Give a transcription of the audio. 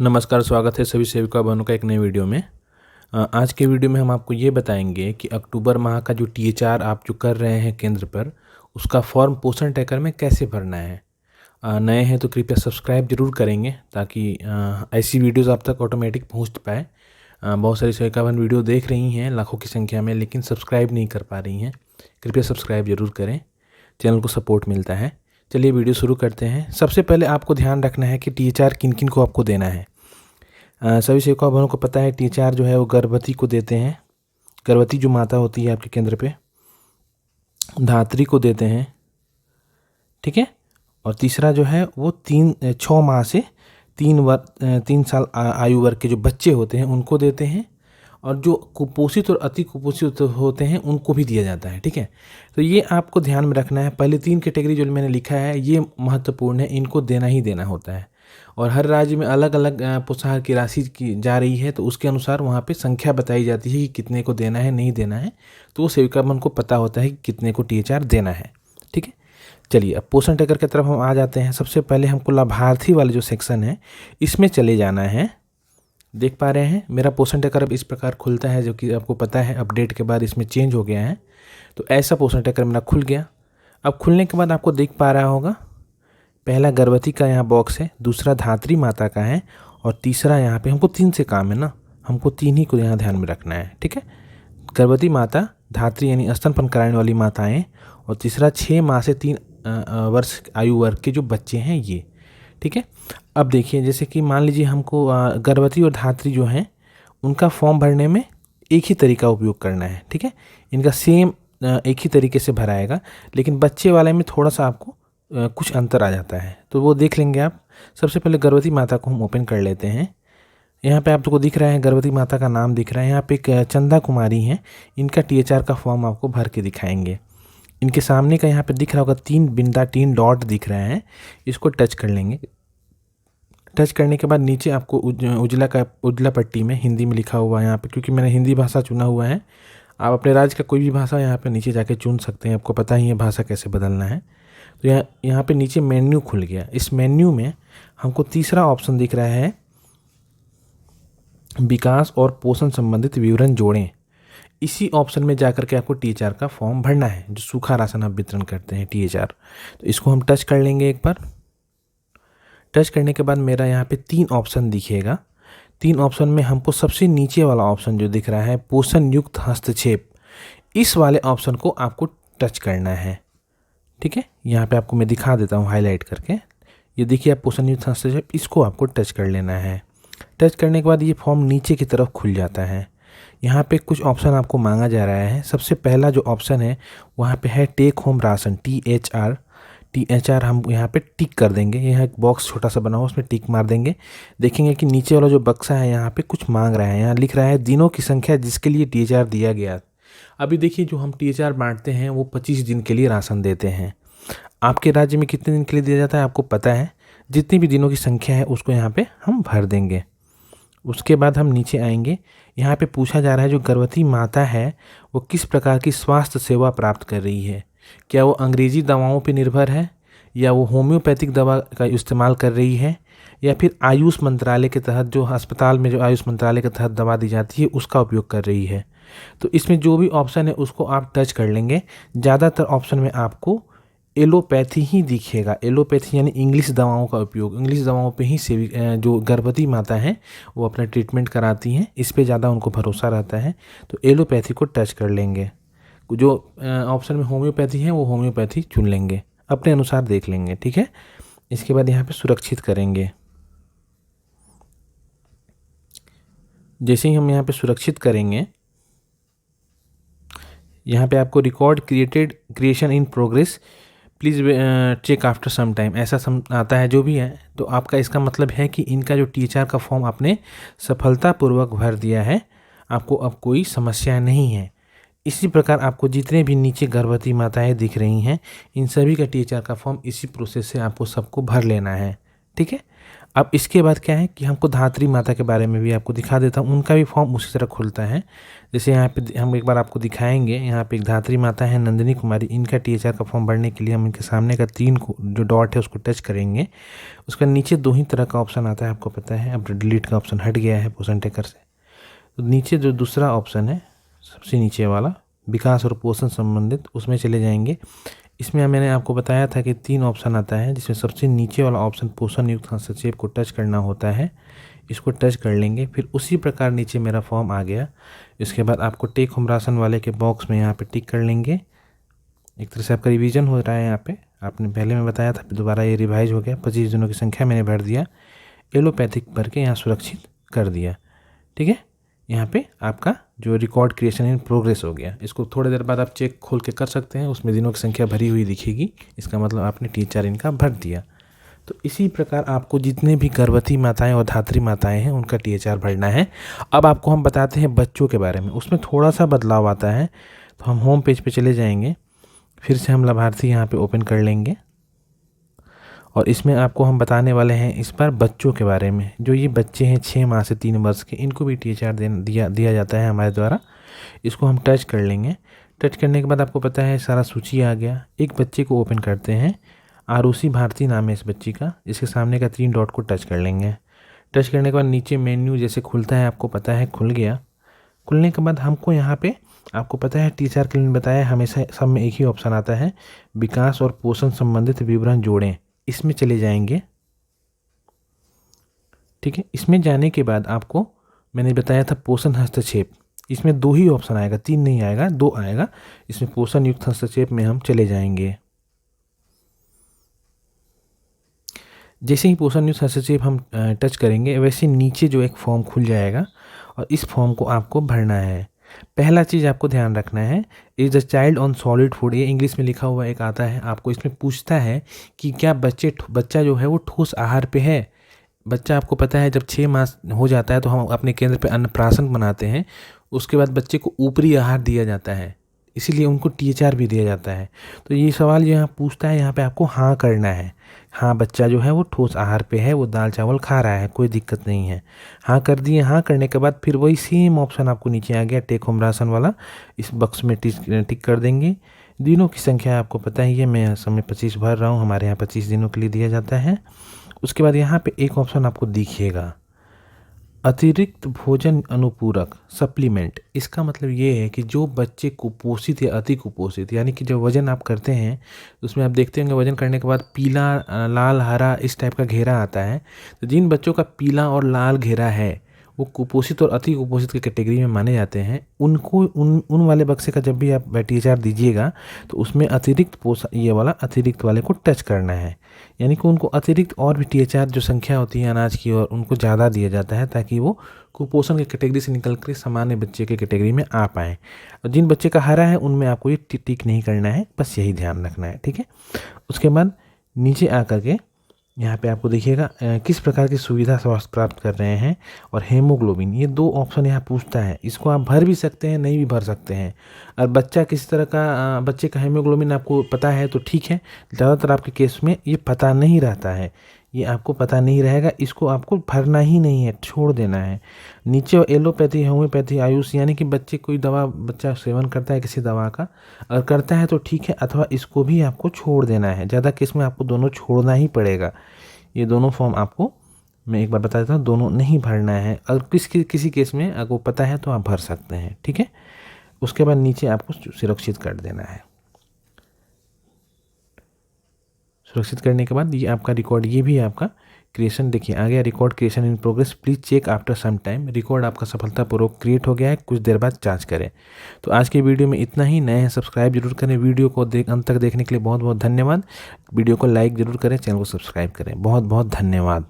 नमस्कार, स्वागत है सभी सेविका बहनों का एक नए वीडियो में। आज के वीडियो में हम आपको ये बताएंगे कि अक्टूबर माह का जो टीएचआर आप जो कर रहे हैं केंद्र पर, उसका फॉर्म पोषण ट्रैकर में कैसे भरना है। नए हैं तो कृपया सब्सक्राइब जरूर करेंगे ताकि ऐसी वीडियोस आप तक ऑटोमेटिक पहुंच पाए। बहुत सारी सेविका बहन वीडियो देख रही हैं लाखों की संख्या में, लेकिन सब्सक्राइब नहीं कर पा रही हैं। कृपया सब्सक्राइब जरूर करें, चैनल को सपोर्ट मिलता है। चलिए वीडियो शुरू करते हैं। सबसे पहले आपको ध्यान रखना है कि टीएचआर किन किन को आपको देना है। सभी सेविका बहनों को पता है टीएचआर जो है वो गर्भवती को देते हैं। गर्भवती जो माता होती है आपके केंद्र पे, धात्री को देते हैं, ठीक है। और तीसरा जो है वो 6 माह से 3 साल आयु वर्ग के जो बच्चे होते हैं उनको देते हैं। और जो कुपोषित और अति कुपोषित होते हैं उनको भी दिया जाता है, ठीक है। तो ये आपको ध्यान में रखना है। पहले 3 कैटेगरी जो मैंने लिखा है ये महत्वपूर्ण है, इनको देना ही देना होता है। और हर राज्य में अलग अलग पोषाहार की राशि की जा रही है, तो उसके अनुसार वहाँ पे संख्या बताई जाती है कि कितने को देना है, नहीं देना है। तो वो सेविका बहन को पता होता है कि कितने को टीएचआर देना है, ठीक है। चलिए अब पोषण ट्रैकर की तरफ हम आ जाते हैं। सबसे पहले हमको लाभार्थी वाले जो सेक्शन है इसमें चले जाना है। देख पा रहे हैं मेरा पोषण ट्रैकर अब इस प्रकार खुलता है, जो कि आपको पता है अपडेट के बाद इसमें चेंज हो गया है। तो ऐसा पोषण ट्रैकर मेरा खुल गया। अब खुलने के बाद आपको देख पा रहा होगा, पहला गर्भवती का यहाँ बॉक्स है, दूसरा धात्री माता का है, और तीसरा यहाँ पे हमको 3 से काम है ना, हमको 3 ही को यहाँ ध्यान में रखना है, ठीक है। गर्भवती माता, धात्री यानी स्तनपान कराने वाली माताएं, और तीसरा 6 माह से 3 वर्ष आयु वर्ग के जो बच्चे हैं ये, ठीक है। अब देखिए, जैसे कि मान लीजिए हमको गर्भवती और धात्री जो हैं उनका फॉर्म भरने में एक ही तरीका उपयोग करना है, ठीक है। इनका सेम एक ही तरीके से भराएगा, लेकिन बच्चे वाले में थोड़ा सा आपको कुछ अंतर आ जाता है, तो वो देख लेंगे आप। सबसे पहले गर्भवती माता को हम ओपन कर लेते हैं। यहाँ पे आपको दिख रहा है गर्भवती माता का नाम दिख रहा है। यहाँ पे एक चंदा कुमारी हैं, इनका टीएचआर का फॉर्म आपको भर के दिखाएंगे। इनके सामने का यहाँ पे दिख रहा होगा 3 बिंदा 3 डॉट दिख रहे हैं, इसको टच कर लेंगे। टच करने के बाद नीचे आपको उजला पट्टी में हिंदी में लिखा हुआ है यहाँ पे, क्योंकि मैंने हिंदी भाषा चुना हुआ है। आप अपने राज्य का कोई भी भाषा यहाँ पे नीचे जाके चुन सकते हैं, आपको पता ही है भाषा कैसे बदलना है। तो यहाँ पे नीचे मेन्यू खुल गया। इस मेन्यू में हमको तीसरा ऑप्शन दिख रहा है, विकास और पोषण संबंधित विवरण जोड़ें। इसी ऑप्शन में जाकर के आपको टीएचआर का फॉर्म भरना है, जो सूखा राशन आप वितरण करते हैं टीएचआर। तो इसको हम टच कर लेंगे एक बार। टच करने के बाद मेरा यहाँ पे 3 ऑप्शन दिखेगा। 3 ऑप्शन में हमको सबसे नीचे वाला ऑप्शन जो दिख रहा है, पोषण युक्त हस्तक्षेप, इस वाले ऑप्शन को आपको टच करना है, ठीक है। यहाँ पे आपको मैं दिखा देता हूँ हाईलाइट करके। ये देखिए आप पोषण युक्त हस्तक्षेप, इसको आपको टच कर लेना है। टच करने के बाद ये फॉर्म नीचे की तरफ खुल जाता है। यहाँ पे कुछ ऑप्शन आपको मांगा जा रहा है। सबसे पहला जो ऑप्शन है वहाँ पे है टेक होम राशन, टीएचआर हम यहाँ पे टिक कर देंगे। यहाँ एक बॉक्स छोटा सा बना हुआ, उसमें टिक मार देंगे। देखेंगे कि नीचे वाला जो बक्सा है यहाँ पे कुछ मांग रहा है। यहाँ लिख रहा है दिनों की संख्या जिसके लिए टीएचआर दिया गया। अभी देखिए, जो हम टीएचआर बांटते हैं वो 25 दिन के लिए राशन देते हैं। आपके राज्य में कितने दिन के लिए दिया जाता है आपको पता है। जितनी भी दिनों की संख्या है उसको यहाँ पे हम भर देंगे। उसके बाद हम नीचे आएंगे। यहाँ पे पूछा जा रहा है जो गर्भवती माता है वो किस प्रकार की स्वास्थ्य सेवा प्राप्त कर रही है। क्या वो अंग्रेजी दवाओं पर निर्भर है, या वो होम्योपैथिक दवा का इस्तेमाल कर रही है, या फिर आयुष मंत्रालय के तहत जो अस्पताल में जो आयुष मंत्रालय के तहत दवा दी जाती है उसका उपयोग कर रही है। तो इसमें जो भी ऑप्शन है उसको आप टच कर लेंगे। ज़्यादातर ऑप्शन में आपको एलोपैथी ही दिखेगा। एलोपैथी यानी इंग्लिश दवाओं का उपयोग, इंग्लिश दवाओं पे ही जो गर्भवती माता हैं वो अपना ट्रीटमेंट कराती हैं, इस पे ज़्यादा उनको भरोसा रहता है। तो एलोपैथी को टच कर लेंगे। जो ऑप्शन में होम्योपैथी है वो होम्योपैथी चुन लेंगे, अपने अनुसार देख लेंगे, ठीक है। इसके बाद यहाँ पे सुरक्षित करेंगे। जैसे ही हम यहाँ पे सुरक्षित करेंगे, यहाँ पे आपको record creation in progress, please check after some time, ऐसा आता है जो भी है। तो आपका इसका मतलब है कि इनका जो टीएचआर का फॉर्म आपने सफलतापूर्वक भर दिया है, आपको अब कोई समस्या नहीं है। इसी प्रकार आपको जितने भी नीचे गर्भवती माताएं दिख रही हैं, इन सभी का टीएचआर का फॉर्म इसी प्रोसेस से आपको सबको भर लेना है, ठीक है। अब इसके बाद क्या है कि हमको धात्री माता के बारे में भी आपको दिखा देता हूँ। उनका भी फॉर्म उसी तरह खुलता है। जैसे यहाँ पे हम एक बार आपको दिखाएंगे, यहाँ पे एक धात्री माता है नंदिनी कुमारी, इनका THR का फॉर्म भरने के लिए हम इनके सामने का 3 जो डॉट है उसको टच करेंगे। उसका नीचे 2 ही तरह का ऑप्शन आता है, आपको पता है। अब डिलीट का ऑप्शन हट गया है पोषण टेकर से। तो नीचे जो दूसरा ऑप्शन है सबसे नीचे वाला, विकास और पोषण संबंधित, उसमें चले जाएंगे। इसमें मैंने आपको बताया था कि 3 ऑप्शन आता है, जिसमें सबसे नीचे वाला ऑप्शन पोषण युक्त हस्तक्षेप को टच करना होता है। इसको टच कर लेंगे। फिर उसी प्रकार नीचे मेरा फॉर्म आ गया। इसके बाद आपको टेक होम राशन वाले के बॉक्स में यहाँ पे टिक कर लेंगे। एक तरह से आपका रिवीजन हो रहा है। यहाँ पे आपने पहले में बताया था, दोबारा ये रिवाइज हो गया। 25 दिनों की संख्या मैंने भर दिया, एलोपैथिक भर के यहाँ सुरक्षित कर दिया। ठीक है, यहाँ पे आपका जो रिकॉर्ड क्रिएशन इन प्रोग्रेस हो गया। इसको थोड़ी देर बाद आप चेक खोल के कर सकते हैं, उसमें दिनों की संख्या भरी हुई दिखेगी। इसका मतलब आपने THR इनका भर दिया। तो इसी प्रकार आपको जितने भी गर्भवती माताएं और धात्री माताएं हैं उनका THR भरना है। अब आपको हम बताते हैं बच्चों के बारे में, उसमें थोड़ा सा बदलाव आता है। तो हम होम पेज पे चले जाएंगे, फिर से हम लाभार्थी यहाँ पे ओपन कर लेंगे और इसमें आपको हम बताने वाले हैं इस बार बच्चों के बारे में। जो ये बच्चे हैं 6 माह से 3 वर्ष के, इनको भी THR दिया जाता है हमारे द्वारा। इसको हम टच कर लेंगे। टच करने के बाद आपको पता है सारा सूची आ गया। एक बच्चे को ओपन करते हैं, आरुषि भारती नाम है इस बच्ची का। इसके सामने का 3 डॉट को टच कर लेंगे। टच करने के बाद नीचे मेन्यू जैसे खुलता है, आपको पता है खुल गया। खुलने के बाद हमको यहाँ पे आपको पता है THR के लिए बताया हमेशा सब में एक ही ऑप्शन आता है, विकास और पोषण संबंधित विवरण जोड़ें। इसमें चले जाएंगे। ठीक है, इसमें जाने के बाद आपको मैंने बताया था पोषण हस्तक्षेप, इसमें 2 ही ऑप्शन आएगा, 3 नहीं आएगा, 2 आएगा। इसमें पोषण युक्त हस्तक्षेप में हम चले जाएंगे। जैसे ही पोषण युक्त हस्तक्षेप हम टच करेंगे, वैसे नीचे जो एक फॉर्म खुल जाएगा और इस फॉर्म को आपको भरना है। पहला चीज़ आपको ध्यान रखना है, is the child on solid food, ये इंग्लिश में लिखा हुआ एक आता है। आपको इसमें पूछता है कि क्या बच्चा जो है वो ठोस आहार पे है। बच्चा आपको पता है जब 6 मास हो जाता है तो हम अपने केंद्र पे अन्नप्राशन बनाते हैं। उसके बाद बच्चे को ऊपरी आहार दिया जाता है, इसीलिए उनको THR भी दिया जाता है। तो ये सवाल यहाँ पूछता है, यहाँ पे आपको हाँ करना है। हाँ, बच्चा जो है वो ठोस आहार पे है, वो दाल चावल खा रहा है, कोई दिक्कत नहीं है। हाँ कर दिए। हाँ करने के बाद फिर वही सेम ऑप्शन आपको नीचे आ गया, टेक होम राशन वाला। इस बॉक्स में टिक कर देंगे। दिनों की संख्या आपको पता ही है, मैं समय 25 भर रहा हूँ, हमारे यहाँ 25 दिनों के लिए दिया जाता है। उसके बाद यहाँ पे एक ऑप्शन आपको दिखेगा, अतिरिक्त भोजन अनुपूरक सप्लीमेंट। इसका मतलब ये है कि जो बच्चे कुपोषित या अति कुपोषित, यानी कि जो वजन आप करते हैं उसमें आप देखते होंगे वजन करने के बाद पीला, लाल, हरा इस टाइप का घेरा आता है। तो जिन बच्चों का पीला और लाल घेरा है वो कुपोषित और अति कुपोषित की कैटेगरी में माने जाते हैं। उनको उन वाले बक्से का जब भी आप THR दीजिएगा तो उसमें अतिरिक्त ये वाला अतिरिक्त वाले को टच करना है। यानी कि उनको अतिरिक्त और भी THR जो संख्या होती है अनाज की और उनको ज़्यादा दिया जाता है, ताकि वो कुपोषण की कैटेगरी से निकल कर सामान्य बच्चे के कैटेगरी में आ पाएँ। और जिन बच्चे का हरा है उनमें आपको ये टिक नहीं करना है, बस यही ध्यान रखना है। ठीक है, उसके बाद नीचे आकर के यहाँ पे आपको देखिएगा किस प्रकार की सुविधा स्वास्थ्य प्राप्त कर रहे हैं और हेमोग्लोबिन, ये 2 ऑप्शन यहाँ पूछता है। इसको आप भर भी सकते हैं, नहीं भी भर सकते हैं। और बच्चा किस तरह का, बच्चे का हेमोग्लोबिन आपको पता है तो ठीक है। ज़्यादातर आपके केस में ये पता नहीं रहता है, ये आपको पता नहीं रहेगा। इसको आपको भरना ही नहीं है, छोड़ देना है। नीचे एलोपैथी, होम्योपैथी, आयुष, यानी कि बच्चे कोई दवा बच्चा सेवन करता है किसी दवा का, अगर करता है तो ठीक है, अथवा इसको भी आपको छोड़ देना है। ज़्यादा केस में आपको दोनों छोड़ना ही पड़ेगा। ये दोनों फॉर्म आपको मैं एक बार बता देता हूँ, दोनों नहीं भरना है। अगर किसी केस में आपको पता है तो आप भर सकते हैं। ठीक है, उसके बाद नीचे आपको सुरक्षित कर देना है। सुरक्षित करने के बाद ये आपका रिकॉर्ड, ये भी आपका क्रिएशन देखिए आ गया, record creation in progress, please check after some time. Record आपका सफलतापूर्वक क्रिएट हो गया है, कुछ देर बाद जांच करें। तो आज के वीडियो में इतना ही। नए हैं सब्सक्राइब जरूर करें। वीडियो को अंत तक देखने के लिए बहुत बहुत धन्यवाद। वीडियो को लाइक जरूर करें, चैनल को सब्सक्राइब करें। बहुत बहुत धन्यवाद।